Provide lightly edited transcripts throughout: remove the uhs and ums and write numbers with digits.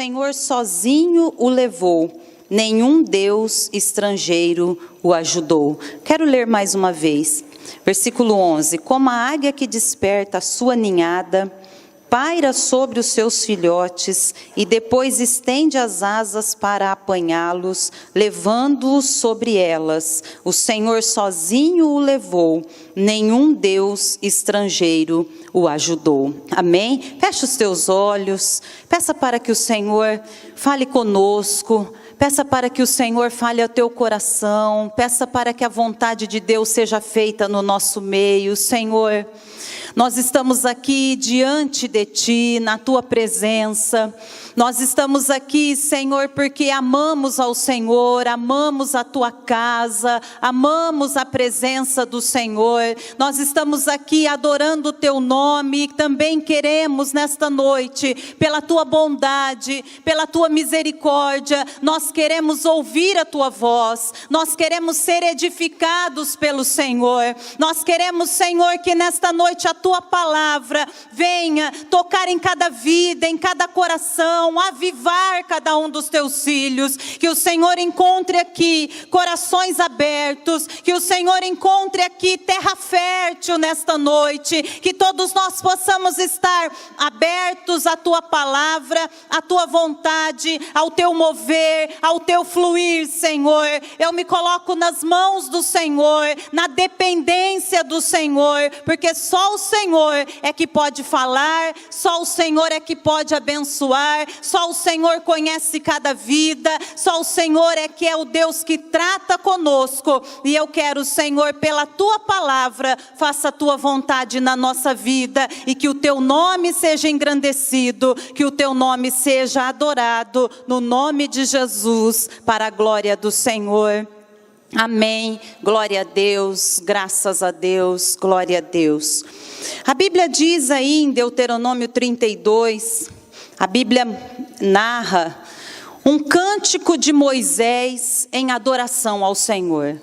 Senhor sozinho o levou, nenhum Deus estrangeiro o ajudou. Quero ler mais uma vez. Versículo 11. Como a águia que desperta a sua ninhada, paira sobre os seus filhotes e depois estende as asas para apanhá-los, levando-os sobre elas. O Senhor sozinho o levou, nenhum Deus estrangeiro o ajudou. Amém? Feche os teus olhos, peça para que o Senhor fale conosco. Peça para que o Senhor fale ao teu coração, peça para que a vontade de Deus seja feita no nosso meio. Senhor, nós estamos aqui diante de Ti, na Tua presença. Nós estamos aqui, Senhor, porque amamos ao Senhor, amamos a Tua casa, amamos a presença do Senhor. Nós estamos aqui adorando o Teu nome e também queremos nesta noite, pela Tua bondade, pela Tua misericórdia, nós queremos ouvir a Tua voz, nós queremos ser edificados pelo Senhor. Nós queremos, Senhor, que nesta noite a Tua palavra venha tocar em cada vida, em cada coração, avivar cada um dos Teus filhos, que o Senhor encontre aqui corações abertos, que o Senhor encontre aqui terra fértil nesta noite, que todos nós possamos estar abertos à Tua palavra, à Tua vontade, ao Teu mover, ao Teu fluir, Senhor. Eu me coloco nas mãos do Senhor, na dependência do Senhor, porque só o Senhor é que pode falar, só o Senhor é que pode abençoar, só o Senhor conhece cada vida, só o Senhor é que é o Deus que trata conosco. E eu quero, Senhor, pela Tua palavra, faça a Tua vontade na nossa vida e que o Teu nome seja engrandecido, que o Teu nome seja adorado, no nome de Jesus, para a glória do Senhor. Amém, glória a Deus, graças a Deus, glória a Deus. A Bíblia diz aí em Deuteronômio 32, a Bíblia narra um cântico de Moisés em adoração ao Senhor.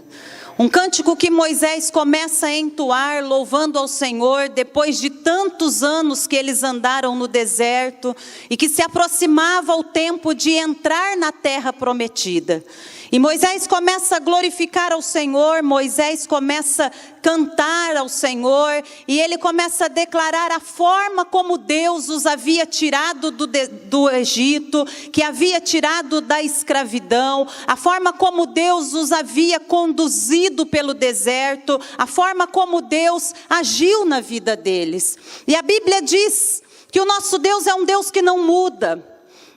Um cântico que Moisés começa a entoar, louvando ao Senhor, depois de tantos anos que eles andaram no deserto, e que se aproximava o tempo de entrar na terra prometida. E Moisés começa a glorificar ao Senhor, Moisés começa a cantar ao Senhor, e ele começa a declarar a forma como Deus os havia tirado do Egito, que havia tirado da escravidão, a forma como Deus os havia conduzido pelo deserto, a forma como Deus agiu na vida deles. E a Bíblia diz que o nosso Deus é um Deus que não muda.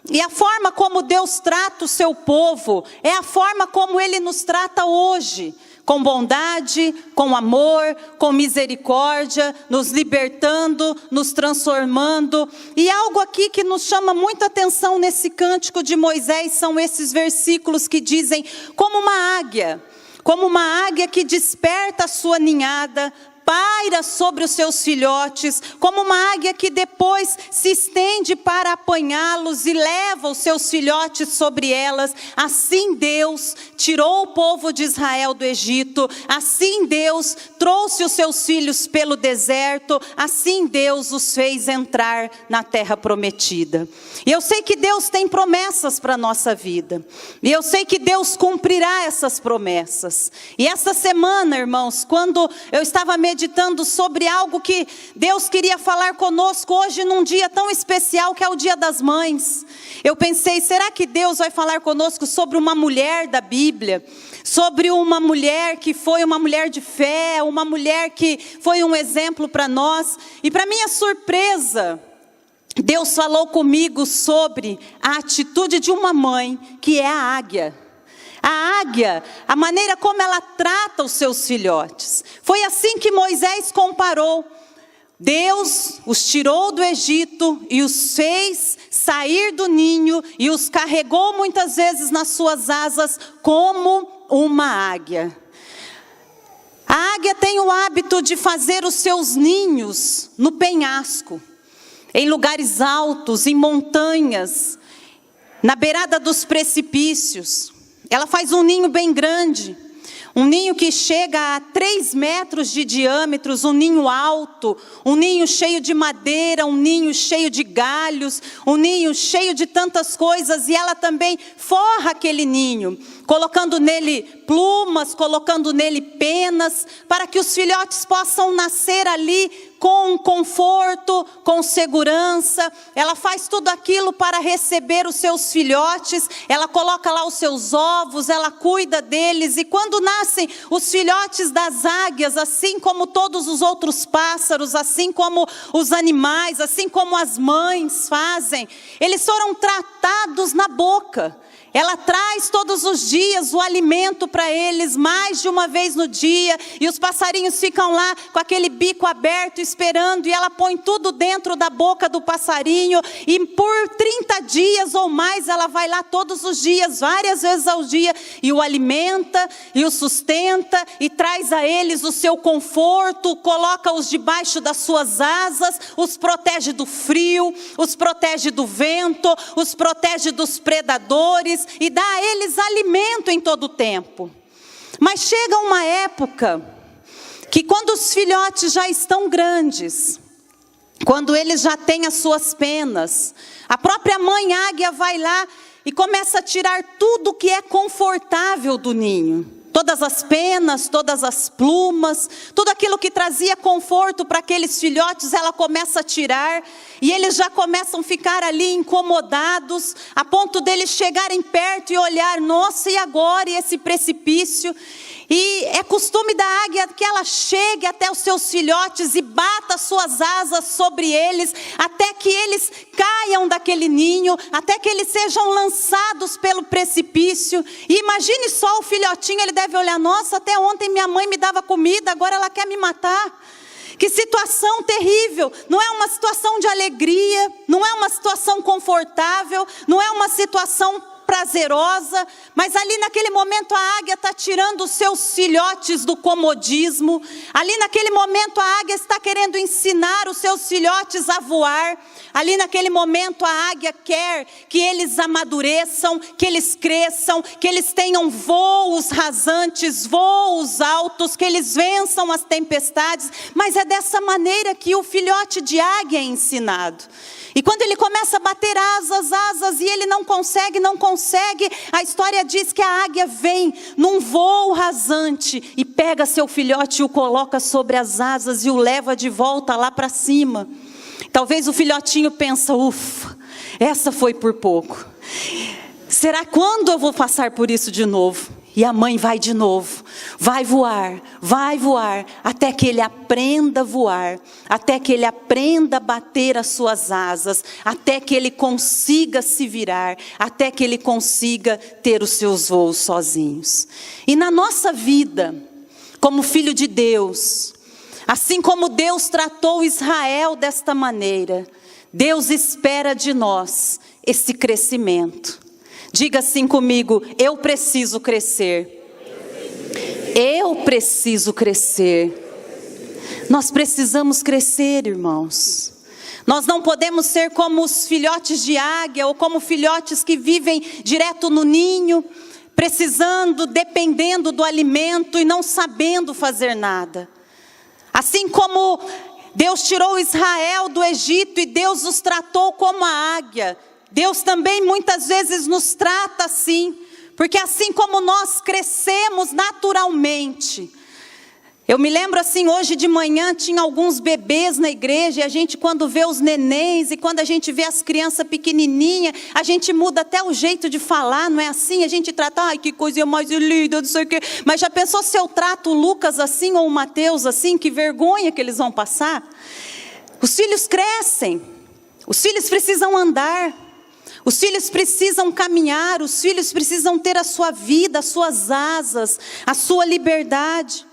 E a forma como Deus trata o seu povo é a forma como Ele nos trata hoje, com bondade, com amor, com misericórdia, nos libertando, nos transformando. E algo aqui que nos chama muita atenção nesse cântico de Moisés são esses versículos que dizem: como uma águia que desperta a sua ninhada, paira sobre os seus filhotes, como uma águia que depois se estende para apanhá-los e leva os seus filhotes sobre elas. Assim Deus tirou o povo de Israel do Egito, assim Deus trouxe os seus filhos pelo deserto, assim Deus os fez entrar na terra prometida. E eu sei que Deus tem promessas para a nossa vida, e eu sei que Deus cumprirá essas promessas. E essa semana, irmãos, quando eu estava meditando sobre algo que Deus queria falar conosco hoje num dia tão especial que é o Dia das Mães, eu pensei, será que Deus vai falar conosco sobre uma mulher da Bíblia? Sobre uma mulher que foi uma mulher de fé, uma mulher que foi um exemplo para nós. E para minha surpresa, Deus falou comigo sobre a atitude de uma mãe, que é a águia. A águia, a maneira como ela trata os seus filhotes. Foi assim que Moisés comparou. Deus os tirou do Egito e os fez sair do ninho e os carregou muitas vezes nas suas asas como uma águia. A águia tem o hábito de fazer os seus ninhos no penhasco, em lugares altos, em montanhas, na beirada dos precipícios. Ela faz um ninho bem grande. Um ninho que chega a 3 metros de diâmetro, um ninho alto, um ninho cheio de madeira, um ninho cheio de galhos, um ninho cheio de tantas coisas. E ela também forra aquele ninho, colocando nele plumas, colocando nele penas, para que os filhotes possam nascer ali com conforto, com segurança. Ela faz tudo aquilo para receber os seus filhotes. Ela coloca lá os seus ovos, ela cuida deles. E quando nascem os filhotes das águias, assim como todos os outros pássaros, assim como os animais, assim como as mães fazem, eles foram tratados na boca. Ela traz todos os dias o alimento para eles, mais de uma vez no dia, e os passarinhos ficam lá com aquele bico aberto esperando, e ela põe tudo dentro da boca do passarinho, e por 30 dias ou mais ela vai lá todos os dias, várias vezes ao dia, e o alimenta, e o sustenta, e traz a eles o seu conforto, coloca-os debaixo das suas asas, os protege do frio, os protege do vento, os protege dos predadores, e dá a eles alimento em todo o tempo. Mas chega uma época que quando os filhotes já estão grandes, quando eles já têm as suas penas, a própria mãe águia vai lá e começa a tirar tudo que é confortável do ninho. Todas as penas, todas as plumas, tudo aquilo que trazia conforto para aqueles filhotes, ela começa a tirar. E eles já começam a ficar ali incomodados, a ponto deles chegarem perto e olhar, nossa, e agora? E esse precipício? E é costume da águia que ela chegue até os seus filhotes e bata suas asas sobre eles, até que eles caiam daquele ninho, até que eles sejam lançados pelo precipício. E imagine só o filhotinho, ele deve olhar, nossa, até ontem minha mãe me dava comida, agora ela quer me matar. Que situação terrível, não é uma situação de alegria, não é uma situação confortável, não é uma situação prazerosa, mas ali naquele momento a águia está tirando os seus filhotes do comodismo, ali naquele momento a águia está querendo ensinar os seus filhotes a voar, ali naquele momento a águia quer que eles amadureçam, que eles cresçam, que eles tenham voos rasantes, voos altos, que eles vençam as tempestades, mas é dessa maneira que o filhote de águia é ensinado. E quando ele começa a bater asas, e ele não consegue, a história diz que a águia vem num voo rasante e pega seu filhote e o coloca sobre as asas e o leva de volta lá para cima. Talvez o filhotinho pensa, ufa, essa foi por pouco. Será quando eu vou passar por isso de novo? E a mãe vai de novo, vai voar, até que ele aprenda a voar, até que ele aprenda a bater as suas asas, até que ele consiga se virar, até que ele consiga ter os seus voos sozinhos. E na nossa vida, como filho de Deus, assim como Deus tratou Israel desta maneira, Deus espera de nós esse crescimento. Diga assim comigo, eu preciso crescer. Eu preciso crescer. Nós precisamos crescer, irmãos. Nós não podemos ser como os filhotes de águia, ou como filhotes que vivem direto no ninho, precisando, dependendo do alimento e não sabendo fazer nada. Assim como Deus tirou Israel do Egito e Deus os tratou como a águia, Deus também muitas vezes nos trata assim, porque assim como nós crescemos naturalmente. Eu me lembro assim, hoje de manhã tinha alguns bebês na igreja, e a gente quando vê os nenéns, e quando a gente vê as crianças pequenininhas, a gente muda até o jeito de falar, não é assim? A gente trata, ai que coisa mais linda, não sei o quê. Mas já pensou se eu trato o Lucas assim, ou o Mateus assim, que vergonha que eles vão passar? Os filhos crescem, os filhos precisam andar, os filhos precisam caminhar, os filhos precisam ter a sua vida, as suas asas, a sua liberdade.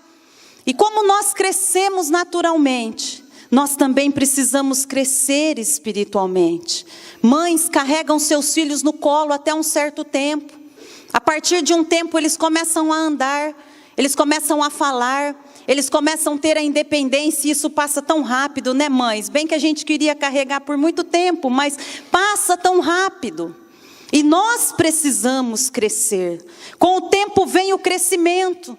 E como nós crescemos naturalmente, nós também precisamos crescer espiritualmente. Mães carregam seus filhos no colo até um certo tempo. A partir de um tempo eles começam a andar, eles começam a falar, eles começam a ter a independência, e isso passa tão rápido, né, mães? Bem que a gente queria carregar por muito tempo, mas passa tão rápido. E nós precisamos crescer. Com o tempo vem o crescimento.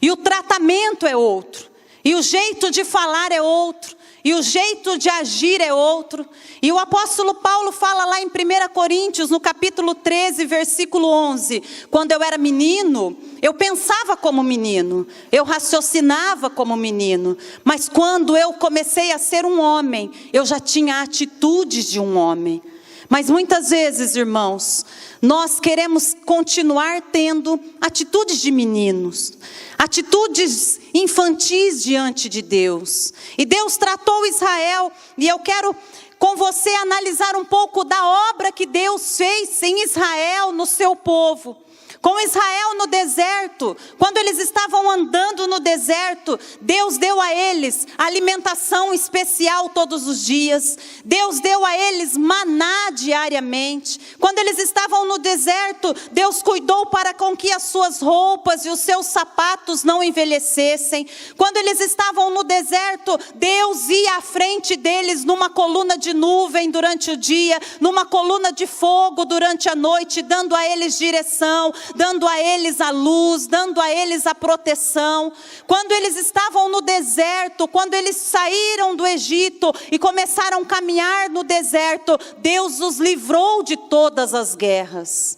e o tratamento é outro, e o jeito de falar é outro, e o jeito de agir é outro. E o apóstolo Paulo fala lá em 1 Coríntios, no capítulo 13, versículo 11. Quando eu era menino, eu pensava como menino, eu raciocinava como menino. Mas quando eu comecei a ser um homem, eu já tinha atitudes de um homem. Mas muitas vezes, irmãos, nós queremos continuar tendo atitudes de meninos, atitudes infantis diante de Deus. E Deus tratou Israel, e eu quero com você analisar um pouco da obra que Deus fez em Israel, no seu povo. Com Israel no deserto, quando eles estavam andando no deserto, Deus deu a eles alimentação especial todos os dias. Deus deu a eles maná diariamente. Quando eles estavam no deserto, Deus cuidou para com que as suas roupas e os seus sapatos não envelhecessem. Quando eles estavam no deserto, Deus ia à frente deles numa coluna de nuvem durante o dia, numa coluna de fogo durante a noite, dando a eles direção, dando a eles a luz, dando a eles a proteção. Quando eles estavam no deserto, quando eles saíram do Egito e começaram a caminhar no deserto, Deus os livrou de todas as guerras.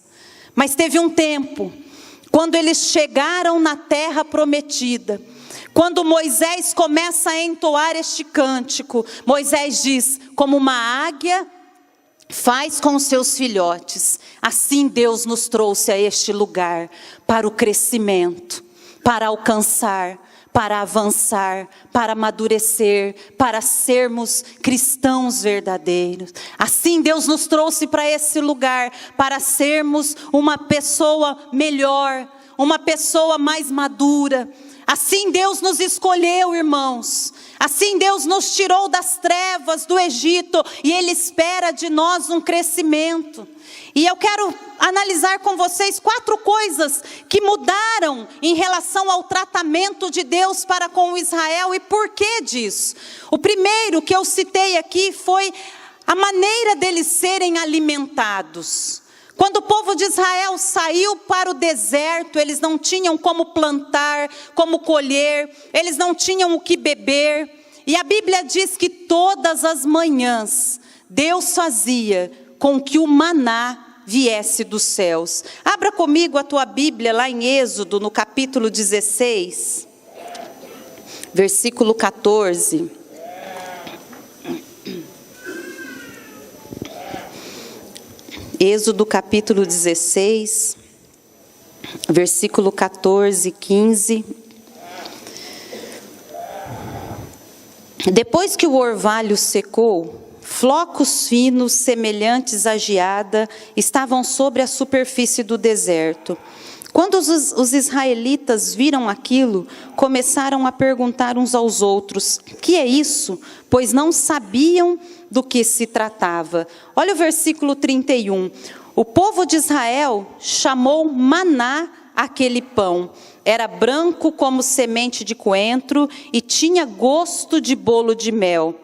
Mas teve um tempo, quando eles chegaram na terra prometida, quando Moisés começa a entoar este cântico, Moisés diz: como uma águia faz com os seus filhotes, assim Deus nos trouxe a este lugar para o crescimento, para alcançar, para avançar, para amadurecer, para sermos cristãos verdadeiros. Assim Deus nos trouxe para esse lugar, para sermos uma pessoa melhor, uma pessoa mais madura. Assim Deus nos escolheu, irmãos. Assim Deus nos tirou das trevas do Egito, e Ele espera de nós um crescimento. E eu quero analisar com vocês 4 coisas que mudaram em relação ao tratamento de Deus para com Israel e por que disso. O primeiro que eu citei aqui foi a maneira deles serem alimentados. Quando o povo de Israel saiu para o deserto, eles não tinham como plantar, como colher, eles não tinham o que beber. E a Bíblia diz que todas as manhãs Deus fazia com que o maná viesse dos céus. Abra comigo a tua Bíblia lá em Êxodo, no capítulo 16, versículo 14. Êxodo capítulo 16, versículo 14 e 15. Depois que o orvalho secou, flocos finos semelhantes à geada estavam sobre a superfície do deserto. Quando os israelitas viram aquilo, começaram a perguntar uns aos outros: que é isso? Pois não sabiam do que se tratava. Olha o versículo 31. O povo de Israel chamou maná aquele pão. Era branco como semente de coentro e tinha gosto de bolo de mel.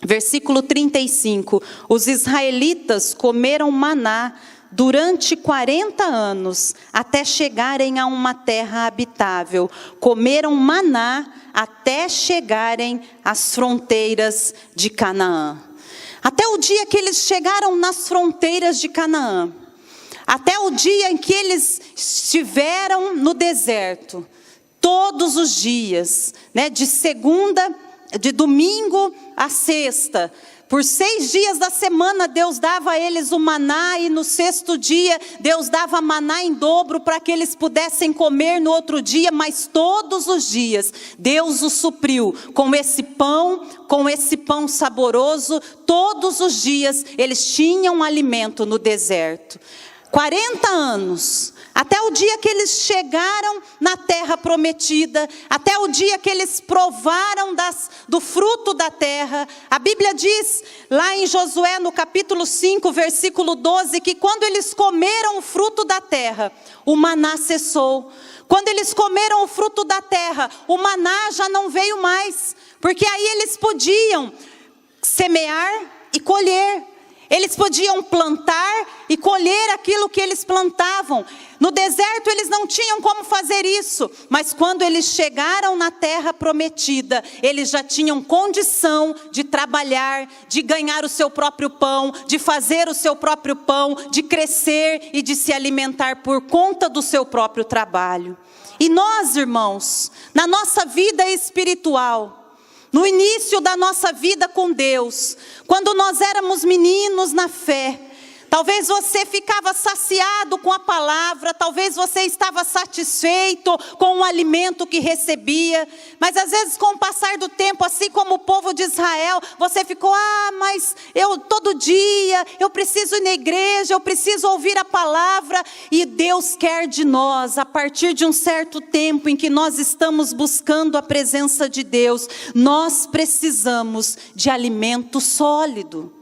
Versículo 35. Os israelitas comeram maná durante 40 anos, até chegarem a uma terra habitável. Comeram maná até chegarem às fronteiras de Canaã. Até o dia que eles chegaram nas fronteiras de Canaã. Até o dia em que eles estiveram no deserto. Todos os dias, né, de domingo a sexta. Por 6 dias da semana Deus dava a eles o maná, e no 6º dia Deus dava maná em dobro para que eles pudessem comer no outro dia, mas todos os dias Deus os supriu com esse pão saboroso. Todos os dias eles tinham alimento no deserto. 40 anos, até o dia que eles chegaram na terra prometida, até o dia que eles provaram do fruto da terra. A Bíblia diz lá em Josué, no capítulo 5, versículo 12, que quando eles comeram o fruto da terra, o maná cessou. Quando eles comeram o fruto da terra, o maná já não veio mais, porque aí eles podiam semear e colher. Eles podiam plantar e colher aquilo que eles plantavam. No deserto eles não tinham como fazer isso, mas quando eles chegaram na terra prometida, eles já tinham condição de trabalhar, de ganhar o seu próprio pão, de fazer o seu próprio pão, de crescer e de se alimentar por conta do seu próprio trabalho. E nós, irmãos, na nossa vida espiritual, no início da nossa vida com Deus, quando nós éramos meninos na fé, talvez você ficava saciado com a palavra, talvez você estava satisfeito com o alimento que recebia, mas às vezes com o passar do tempo, assim como o povo de Israel, você ficou, mas eu todo dia, eu preciso ir na igreja, eu preciso ouvir a palavra, e Deus quer de nós, a partir de um certo tempo em que nós estamos buscando a presença de Deus, nós precisamos de alimento sólido.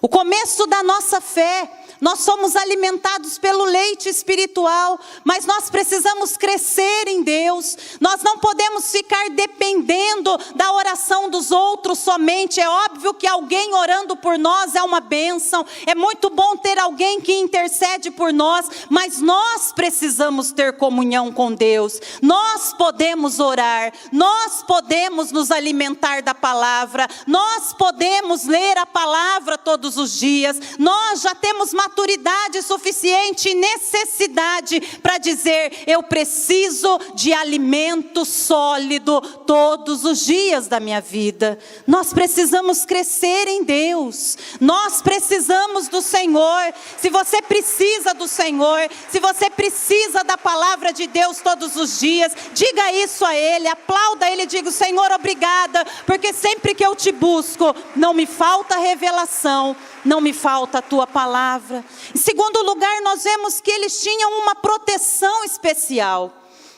O começo da nossa fé, nós somos alimentados pelo leite espiritual, mas nós precisamos crescer em Deus. Nós não podemos ficar dependendo da oração dos outros somente. É óbvio que alguém orando por nós é uma bênção, é muito bom ter alguém que intercede por nós, mas nós precisamos ter comunhão com Deus. Nós podemos orar, nós podemos nos alimentar da palavra, nós podemos ler a palavra todos os dias, nós já temos maturidade suficiente e necessidade para dizer, eu preciso de alimento sólido todos os dias da minha vida. Nós precisamos crescer em Deus, nós precisamos do Senhor. Se você precisa do Senhor, se você precisa da palavra de Deus todos os dias, diga isso a Ele, aplauda Ele e diga, Senhor, obrigada, porque sempre que eu te busco, não me falta revelação, não me falta a tua palavra. Em segundo lugar, nós vemos que eles tinham uma proteção especial.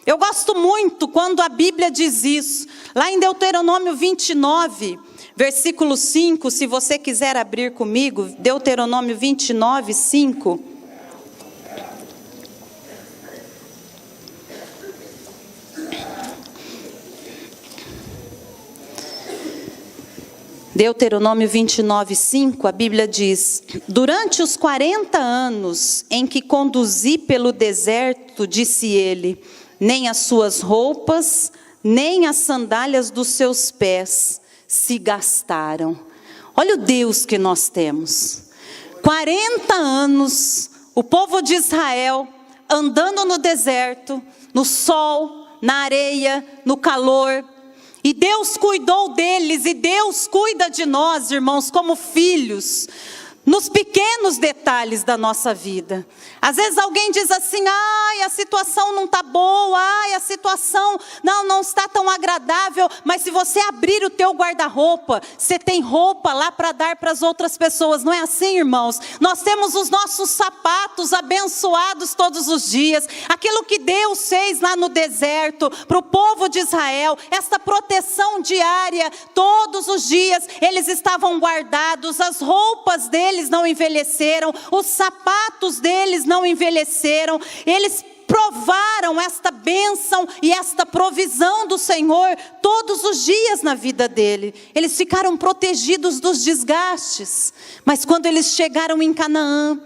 Eu gosto muito quando a Bíblia diz isso. Lá em Deuteronômio 29, versículo 5, se você quiser abrir comigo, Deuteronômio 29, 5. Deuteronômio 29, 5, a Bíblia diz, durante os 40 anos em que conduzi pelo deserto, disse ele, nem as suas roupas, nem as sandálias dos seus pés se gastaram. Olha o Deus que nós temos. 40 anos, o povo de Israel andando no deserto, no sol, na areia, no calor, e Deus cuidou deles, e Deus cuida de nós, irmãos, como filhos, nos pequenos detalhes da nossa vida. Às vezes alguém diz assim, a situação não está boa, a situação não está tão agradável, mas se você abrir o teu guarda-roupa, você tem roupa lá para dar para as outras pessoas, não é assim, irmãos? Nós temos os nossos sapatos abençoados todos os dias, aquilo que Deus fez lá no deserto, para o povo de Israel, esta proteção diária, todos os dias, eles estavam guardados, as roupas deles não envelheceram, os sapatos deles não envelheceram, eles provaram esta bênção e esta provisão do Senhor todos os dias na vida dele. Eles ficaram protegidos dos desgastes, mas quando eles chegaram em Canaã,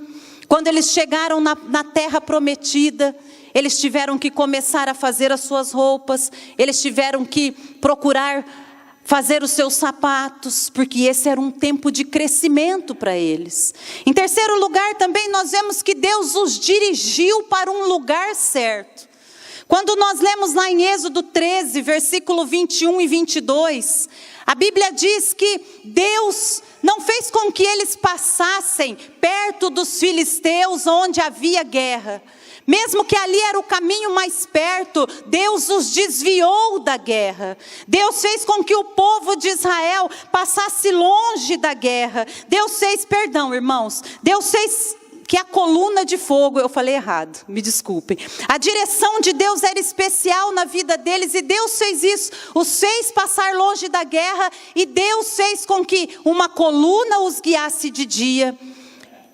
quando eles chegaram na terra prometida, eles tiveram que começar a fazer as suas roupas, eles tiveram que procurar fazer os seus sapatos, porque esse era um tempo de crescimento para eles. Em terceiro lugar, também nós vemos que Deus os dirigiu para um lugar certo. Quando nós lemos lá em Êxodo 13, versículo 21 e 22, a Bíblia diz que Deus não fez com que eles passassem perto dos filisteus onde havia guerra. Mesmo que ali era o caminho mais perto, Deus os desviou da guerra. Deus fez com que o povo de Israel passasse longe da guerra. Deus fez que a coluna de fogo, eu falei errado, me desculpem. A direção de Deus era especial na vida deles e Deus fez isso. Os fez passar longe da guerra e Deus fez com que uma coluna os guiasse de dia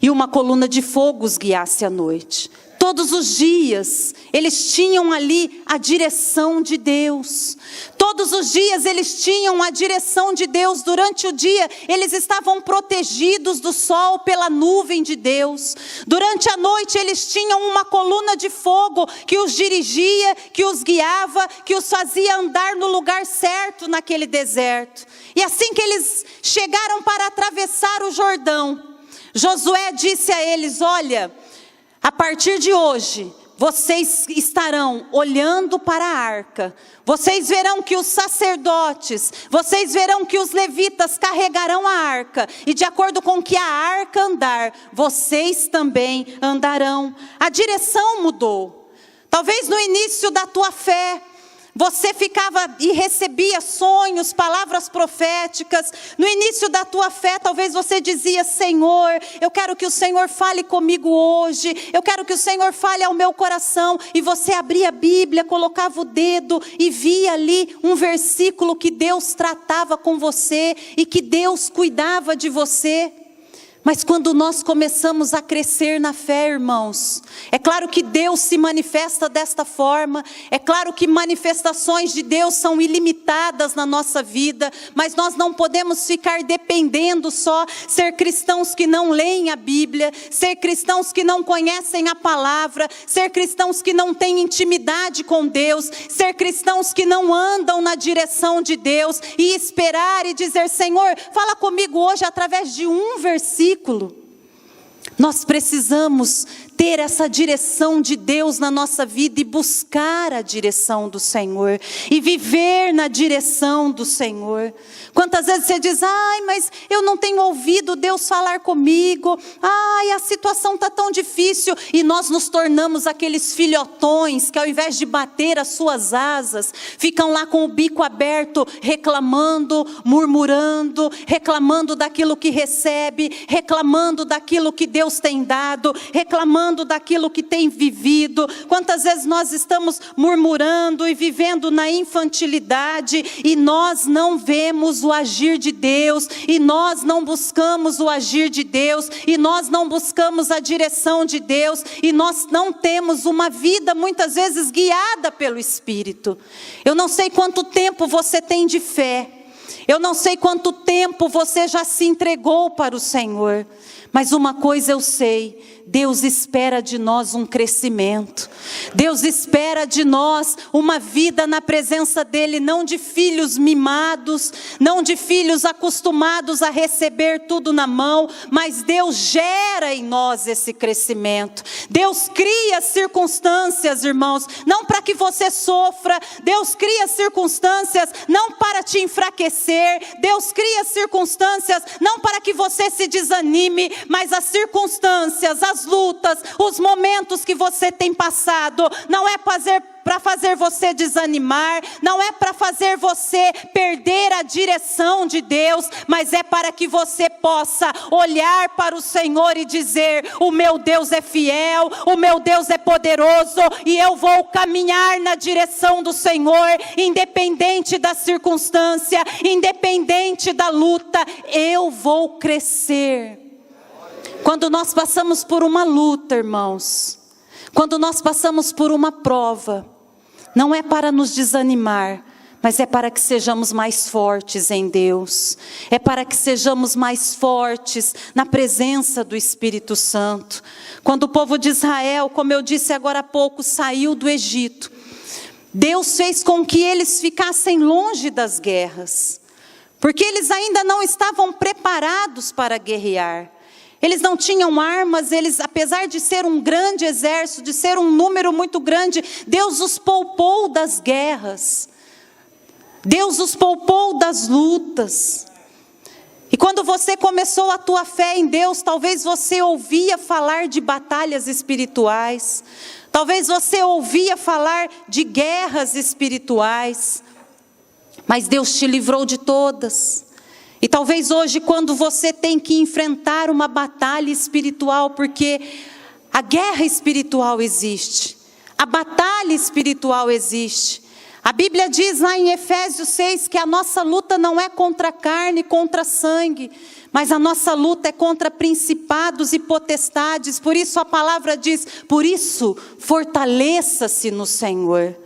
e uma coluna de fogo os guiasse à noite. todos os dias eles tinham ali a direção de Deus. Todos os dias eles tinham a direção de Deus. Durante o dia eles estavam protegidos do sol pela nuvem de Deus. Durante a noite eles tinham uma coluna de fogo que os dirigia, que os guiava, que os fazia andar no lugar certo naquele deserto. E assim que eles chegaram para atravessar o Jordão, Josué disse a eles: olha, a partir de hoje, vocês estarão olhando para a arca. Vocês verão que os sacerdotes, vocês verão que os levitas carregarão a arca. E de acordo com que a arca andar, vocês também andarão. A direção mudou. Talvez no início da tua fé, você ficava e recebia sonhos, palavras proféticas. No início da tua fé, talvez você dizia: Senhor, eu quero que o Senhor fale comigo hoje. Eu quero que o Senhor fale ao meu coração. E você abria a Bíblia, colocava o dedo e via ali um versículo que Deus tratava com você e que Deus cuidava de você. Mas quando nós começamos a crescer na fé, irmãos, é claro que Deus se manifesta desta forma, é claro que manifestações de Deus são ilimitadas na nossa vida, mas nós não podemos ficar dependendo só, ser cristãos que não leem a Bíblia, ser cristãos que não conhecem a palavra, ser cristãos que não têm intimidade com Deus, ser cristãos que não andam na direção de Deus e esperar e dizer: Senhor, fala comigo hoje através de um versículo. Nós precisamos ter essa direção de Deus na nossa vida e buscar a direção do Senhor e viver na direção do Senhor. Quantas vezes você diz: ai, mas eu não tenho ouvido Deus falar comigo, ai, a situação está tão difícil. E nós nos tornamos aqueles filhotões que, ao invés de bater as suas asas, ficam lá com o bico aberto, reclamando, murmurando, reclamando daquilo que recebe, reclamando daquilo que Deus tem dado, reclamando daquilo que tem vivido. Quantas vezes nós estamos murmurando e vivendo na infantilidade e nós não vemos o agir de Deus, e nós não buscamos o agir de Deus, e nós não buscamos a direção de Deus, e nós não temos uma vida muitas vezes guiada pelo Espírito. Eu não sei quanto tempo você tem de fé, eu não sei quanto tempo você já se entregou para o Senhor, mas uma coisa eu sei: Deus espera de nós um crescimento. Deus espera de nós uma vida na presença dEle, não de filhos mimados, não de filhos acostumados a receber tudo na mão, mas Deus gera em nós esse crescimento. Deus cria circunstâncias, irmãos, não para que você sofra. Deus cria circunstâncias não para te enfraquecer. Deus cria circunstâncias não para que você se desanime, mas as circunstâncias, as lutas, os momentos que você tem passado, não é para fazer você desanimar, não é para fazer você perder a direção de Deus, mas é para que você possa olhar para o Senhor e dizer: o meu Deus é fiel, o meu Deus é poderoso, e eu vou caminhar na direção do Senhor, independente da circunstância, independente da luta, eu vou crescer. Quando nós passamos por uma luta, irmãos, quando nós passamos por uma prova, não é para nos desanimar, mas é para que sejamos mais fortes em Deus, é para que sejamos mais fortes na presença do Espírito Santo. Quando o povo de Israel, como eu disse agora há pouco, saiu do Egito, Deus fez com que eles ficassem longe das guerras, porque eles ainda não estavam preparados para guerrear. Eles não tinham armas, eles, apesar de ser um grande exército, de ser um número muito grande, Deus os poupou das guerras. Deus os poupou das lutas. E quando você começou a tua fé em Deus, talvez você ouvia falar de batalhas espirituais. Talvez você ouvia falar de guerras espirituais. Mas Deus te livrou de todas. E talvez hoje, quando você tem que enfrentar uma batalha espiritual, porque a guerra espiritual existe, a batalha espiritual existe, A Bíblia diz lá em Efésios 6 que a nossa luta não é contra a carne, contra sangue, mas a nossa luta é contra principados e potestades. Por isso a palavra diz, por isso fortaleça-se no Senhor.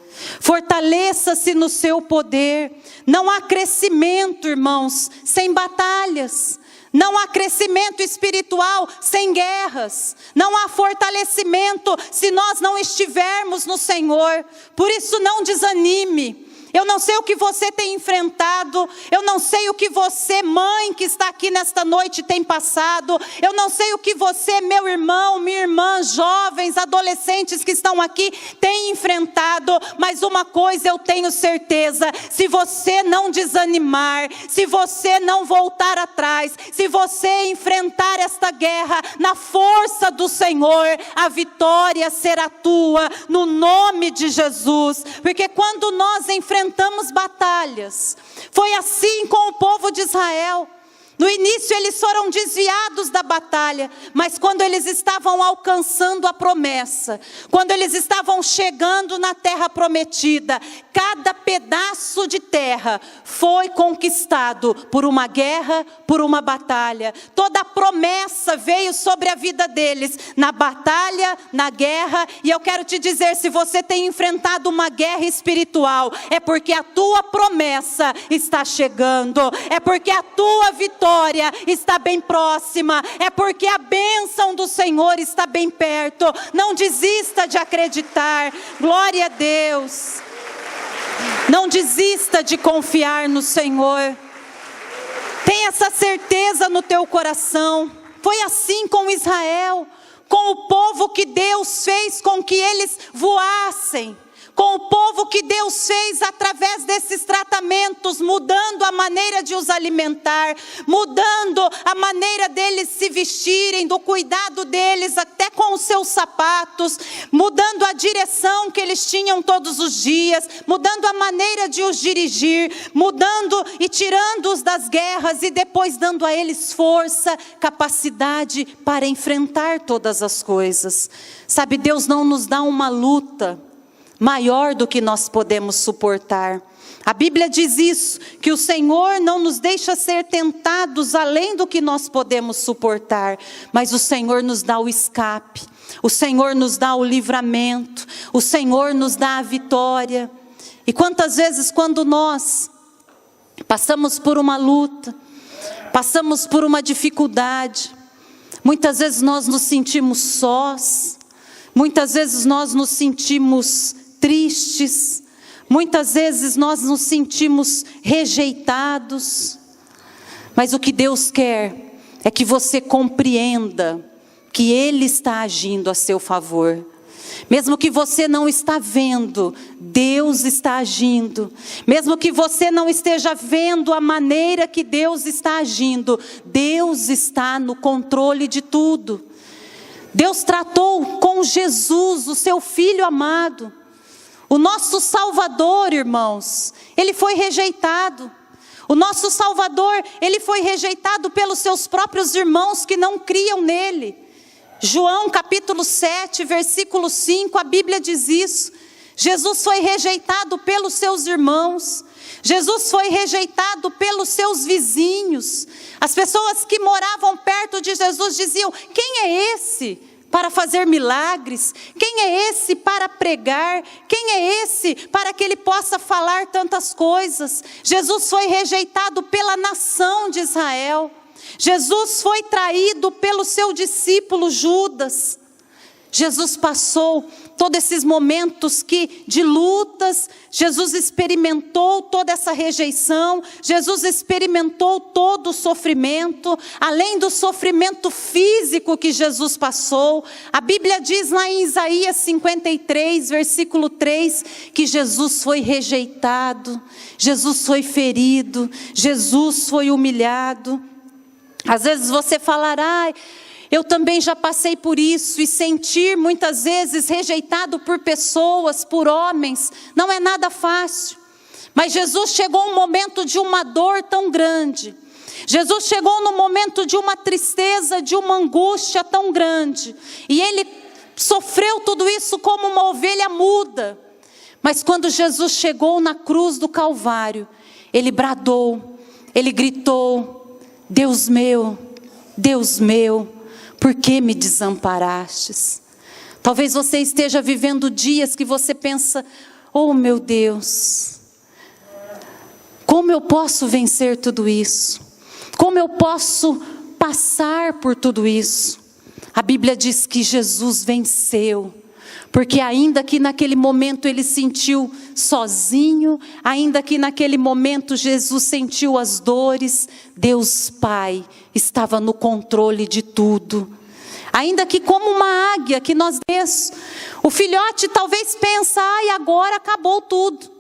Fortaleça-se no seu poder. Não há crescimento, irmãos, sem batalhas. Não há crescimento espiritual sem guerras. Não há fortalecimento se nós não estivermos no Senhor. Por isso não desanime. Eu não sei o que você tem enfrentado, eu não sei o que você, mãe que está aqui nesta noite, tem passado, eu não sei o que você, meu irmão, minha irmã, jovens, adolescentes que estão aqui, tem enfrentado, mas uma coisa eu tenho certeza, se você não desanimar, se você não voltar atrás, se você enfrentar esta guerra na força do Senhor, a vitória será tua, no nome de Jesus, porque quando nós enfrentamos batalhas, foi assim com o povo de Israel. No início eles foram desviados da batalha, mas quando eles estavam alcançando a promessa, quando eles estavam chegando na terra prometida, cada pedaço de terra foi conquistado por uma guerra, por uma batalha. Toda a promessa veio sobre a vida deles, na batalha, na guerra. E eu quero te dizer, se você tem enfrentado uma guerra espiritual, é porque a tua promessa está chegando, é porque a tua vitória está bem próxima, é porque a bênção do Senhor está bem perto. Não desista de acreditar, glória a Deus. Não desista de confiar no Senhor. Tenha essa certeza no teu coração. Foi assim com Israel, com o povo que Deus fez com que eles voassem, com o povo que Deus fez através desses tratamentos, mudando a maneira de os alimentar, mudando a maneira deles se vestirem, do cuidado deles até com os seus sapatos, mudando a direção que eles tinham todos os dias, mudando a maneira de os dirigir, mudando e tirando-os das guerras e depois dando a eles força, capacidade para enfrentar todas as coisas. Sabe, Deus não nos dá uma luta maior do que nós podemos suportar. A Bíblia diz isso, que o Senhor não nos deixa ser tentados além do que nós podemos suportar, mas o Senhor nos dá o escape, o Senhor nos dá o livramento, o Senhor nos dá a vitória. E quantas vezes quando nós passamos por uma luta, passamos por uma dificuldade, muitas vezes nós nos sentimos sós, muitas vezes nós nos sentimos tristes, muitas vezes nós nos sentimos rejeitados, mas o que Deus quer é que você compreenda que Ele está agindo a seu favor. Mesmo que você não está vendo, Deus está agindo. Mesmo que você não esteja vendo a maneira que Deus está agindo, Deus está no controle de tudo. Deus tratou com Jesus, o seu Filho amado. O nosso Salvador, irmãos, Ele foi rejeitado. O nosso Salvador, Ele foi rejeitado pelos seus próprios irmãos que não criam nele. João capítulo 7, versículo 5, a Bíblia diz isso. Jesus foi rejeitado pelos seus irmãos. Jesus foi rejeitado pelos seus vizinhos. As pessoas que moravam perto de Jesus diziam: quem é esse para fazer milagres? Quem é esse para pregar? Quem é esse para que ele possa falar tantas coisas? Jesus foi rejeitado pela nação de Israel. Jesus foi traído pelo seu discípulo Judas. Jesus passou todos esses momentos de lutas. Jesus experimentou toda essa rejeição. Jesus experimentou todo o sofrimento. Além do sofrimento físico que Jesus passou, a Bíblia diz lá em Isaías 53, versículo 3, que Jesus foi rejeitado, Jesus foi ferido, Jesus foi humilhado. Às vezes você falará: eu também já passei por isso, e sentir muitas vezes rejeitado por pessoas, por homens, não é nada fácil. Mas Jesus chegou um momento de uma dor tão grande. Jesus chegou no momento de uma tristeza, de uma angústia tão grande. E Ele sofreu tudo isso como uma ovelha muda. Mas quando Jesus chegou na cruz do Calvário, ele bradou, ele gritou: Deus meu, por que me desamparastes? Talvez você esteja vivendo dias que você pensa: oh meu Deus, como eu posso vencer tudo isso? Como eu posso passar por tudo isso? A Bíblia diz que Jesus venceu, porque ainda que naquele momento ele sentiu sozinho, ainda que naquele momento Jesus sentiu as dores, Deus Pai estava no controle de tudo. Ainda que como uma águia que nós vemos, o filhote talvez pensa: ai, agora acabou tudo.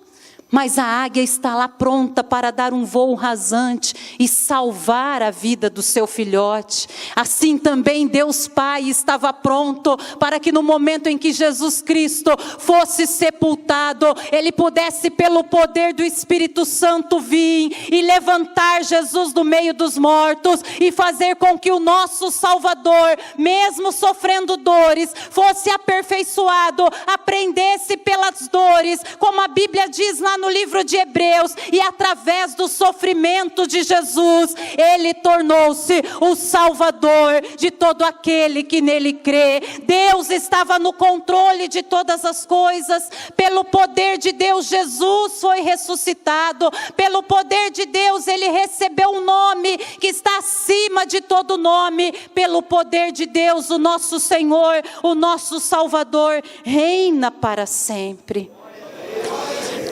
Mas a águia está lá pronta para dar um voo rasante e salvar a vida do seu filhote. Assim também Deus Pai estava pronto para que no momento em que Jesus Cristo fosse sepultado, Ele pudesse pelo poder do Espírito Santo vir e levantar Jesus do meio dos mortos e fazer com que o nosso Salvador, mesmo sofrendo dores, fosse aperfeiçoado, aprendesse pelas dores, como a Bíblia diz lá no livro de Hebreus, e através do sofrimento de Jesus, Ele tornou-se o Salvador de todo aquele que nele crê. Deus estava no controle de todas as coisas. Pelo poder de Deus, Jesus foi ressuscitado. Pelo poder de Deus, Ele recebeu um nome que está acima de todo nome. Pelo poder de Deus, o nosso Senhor, o nosso Salvador, reina para sempre.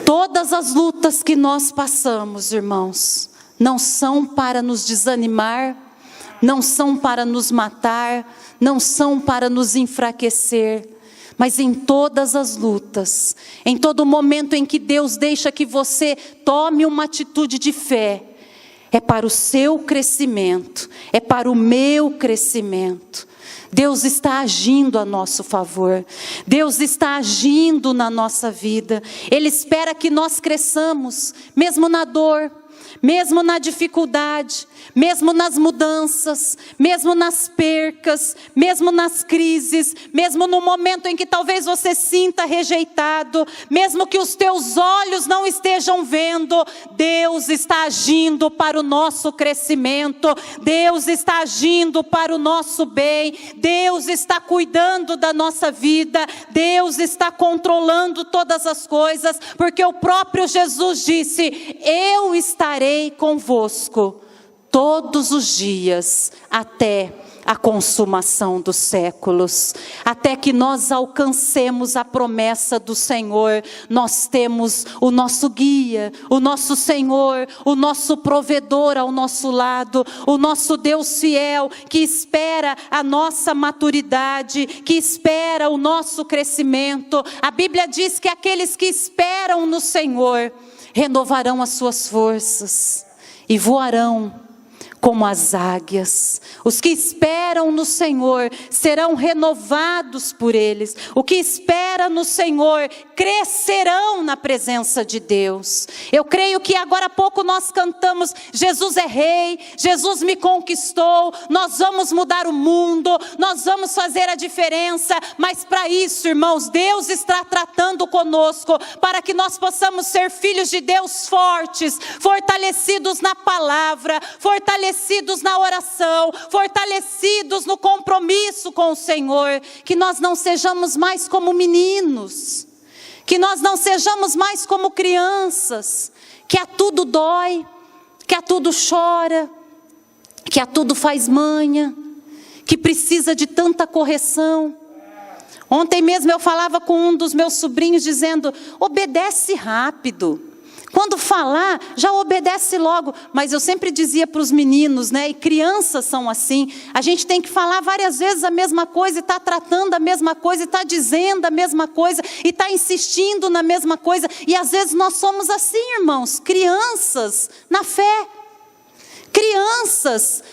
Todas as lutas que nós passamos, irmãos, não são para nos desanimar, não são para nos matar, não são para nos enfraquecer, mas em todas as lutas, em todo momento em que Deus deixa que você tome uma atitude de fé, é para o seu crescimento, é para o meu crescimento. Deus está agindo a nosso favor. Deus está agindo na nossa vida. Ele espera que nós cresçamos, mesmo na dor, mesmo na dificuldade, mesmo nas mudanças, mesmo nas percas, mesmo nas crises, mesmo no momento em que talvez você sinta rejeitado, mesmo que os teus olhos não estejam vendo, Deus está agindo para o nosso crescimento, Deus está agindo para o nosso bem, Deus está cuidando da nossa vida, Deus está controlando todas as coisas, porque o próprio Jesus disse: eu estarei convosco todos os dias, até a consumação dos séculos. Até que nós alcancemos a promessa do Senhor, nós temos o nosso guia, o nosso Senhor, o nosso provedor ao nosso lado, o nosso Deus fiel, que espera a nossa maturidade, que espera o nosso crescimento. A Bíblia diz que aqueles que esperam no Senhor renovarão as suas forças e voarão como as águias. Os que esperam no Senhor serão renovados por eles. O que espera no Senhor crescerão na presença de Deus. Eu creio que agora há pouco nós cantamos: Jesus é Rei, Jesus me conquistou, nós vamos mudar o mundo, nós vamos fazer a diferença. Mas para isso, irmãos, Deus está tratando conosco, para que nós possamos ser filhos de Deus fortes, fortalecidos na palavra, fortalecidos na oração, fortalecidos no compromisso com o Senhor. Que nós não sejamos mais como meninos, que nós não sejamos mais como crianças, que a tudo dói, que a tudo chora, que a tudo faz manha, que precisa de tanta correção. Ontem mesmo eu falava com um dos meus sobrinhos dizendo: obedece rápido. Quando falar, já obedece logo. Mas eu sempre dizia para os meninos, né? E crianças são assim. A gente tem que falar várias vezes a mesma coisa, e está tratando a mesma coisa, e está dizendo a mesma coisa, e está insistindo na mesma coisa. E às vezes nós somos assim, irmãos, crianças na fé. Crianças,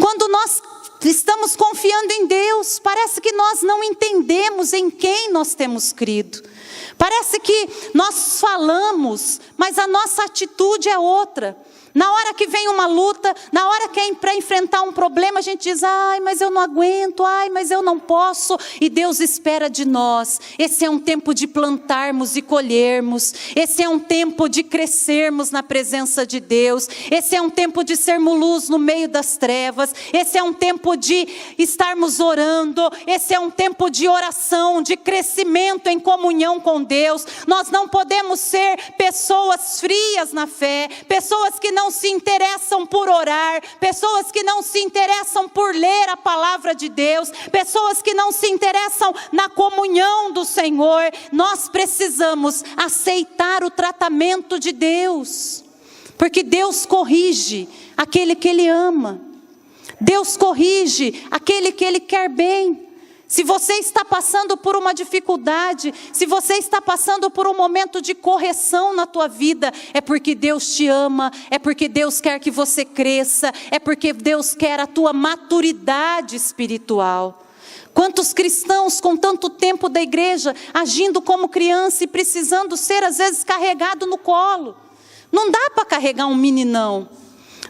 quando nós estamos confiando em Deus, parece que nós não entendemos em quem nós temos crido. Parece que nós falamos, mas a nossa atitude é outra. Na hora que vem uma luta, na hora que é para enfrentar um problema, a gente diz, ai, mas eu não aguento, ai, mas eu não posso. E Deus espera de nós. Esse é um tempo de plantarmos e colhermos. Esse é um tempo de crescermos na presença de Deus. Esse é um tempo de sermos luz no meio das trevas. Esse é um tempo de estarmos orando. Esse é um tempo de oração, de crescimento em comunhão com Deus. Nós não podemos ser pessoas frias na fé, pessoas que não se interessam por orar, pessoas que não se interessam por ler a palavra de Deus, pessoas que não se interessam na comunhão do Senhor. Nós precisamos aceitar o tratamento de Deus, porque Deus corrige aquele que Ele ama, Deus corrige aquele que Ele quer bem. Se você está passando por uma dificuldade, se você está passando por um momento de correção na tua vida, é porque Deus te ama, é porque Deus quer que você cresça, é porque Deus quer a tua maturidade espiritual. Quantos cristãos com tanto tempo da igreja, agindo como criança e precisando ser às vezes carregado no colo. Não dá para carregar um meninão,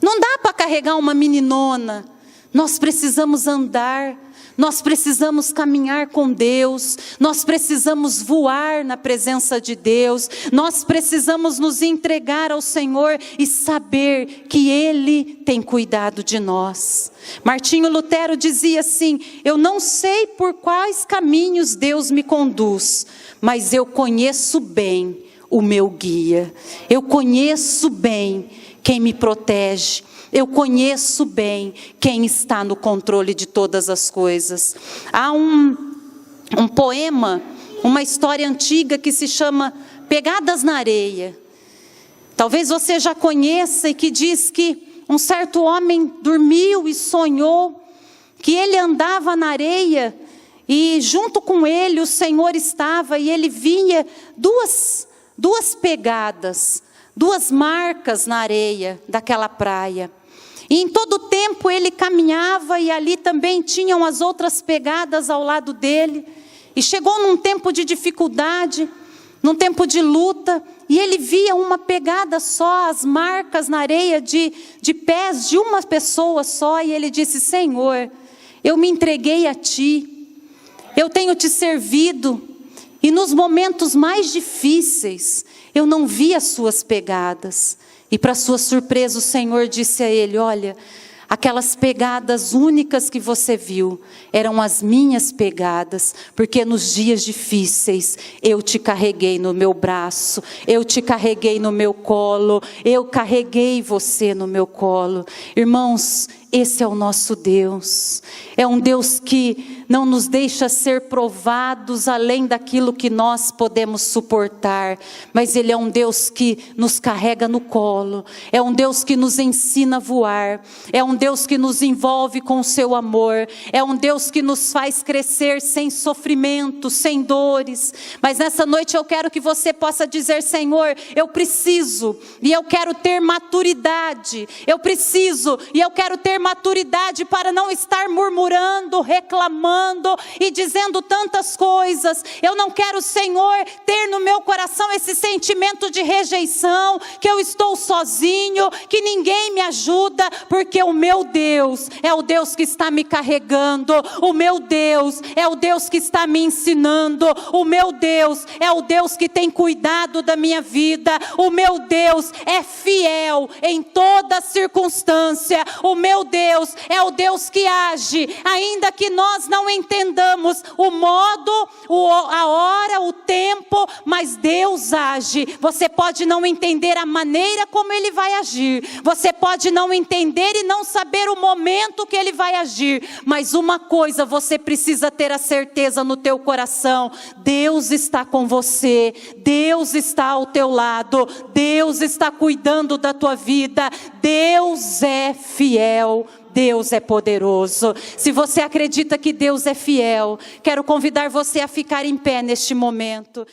não dá para carregar uma meninona. Nós precisamos andar, nós precisamos caminhar com Deus, nós precisamos voar na presença de Deus, nós precisamos nos entregar ao Senhor e saber que Ele tem cuidado de nós. Martinho Lutero dizia assim: eu não sei por quais caminhos Deus me conduz, mas eu conheço bem o meu guia, eu conheço bem quem me protege, eu conheço bem quem está no controle de todas as coisas. Há um poema, uma história antiga que se chama Pegadas na Areia. Talvez você já conheça, e que diz que um certo homem dormiu e sonhou que ele andava na areia e junto com ele o Senhor estava, e ele via duas pegadas, duas marcas na areia daquela praia. E em todo o tempo ele caminhava, e ali também tinham as outras pegadas ao lado dele. E chegou num tempo de dificuldade, num tempo de luta, e ele via uma pegada só, as marcas na areia de pés de uma pessoa só. E ele disse: Senhor, eu me entreguei a Ti, eu tenho Te servido, e nos momentos mais difíceis eu não vi as Suas pegadas. E para sua surpresa o Senhor disse a ele: olha, aquelas pegadas únicas que você viu eram as minhas pegadas, porque nos dias difíceis eu te carreguei no meu braço, eu te carreguei no meu colo, eu carreguei você no meu colo. Irmãos, esse é o nosso Deus, é um Deus que não nos deixa ser provados além daquilo que nós podemos suportar, mas Ele é um Deus que nos carrega no colo, é um Deus que nos ensina a voar, é um Deus que nos envolve com o seu amor, é um Deus que nos faz crescer sem sofrimento, sem dores. Mas nessa noite eu quero que você possa dizer: Senhor, eu preciso e eu quero ter maturidade, eu preciso e eu quero ter maturidade para não estar murmurando, reclamando e dizendo tantas coisas. Eu não quero, Senhor, ter no meu coração esse sentimento de rejeição, que eu estou sozinho, que ninguém me ajuda, porque o meu Deus é o Deus que está me carregando, o meu Deus é o Deus que está me ensinando, o meu Deus é o Deus que tem cuidado da minha vida, o meu Deus é fiel em toda circunstância, o meu Deus é o Deus que age, ainda que nós não entendamos o modo, a hora, o tempo, mas Deus age. Você pode não entender a maneira como Ele vai agir, você pode não entender e não saber o momento que Ele vai agir, mas uma coisa você precisa ter a certeza no teu coração: Deus está com você, Deus está ao teu lado, Deus está cuidando da tua vida, Deus é fiel, Deus é poderoso. Se você acredita que Deus é fiel, quero convidar você a ficar em pé neste momento.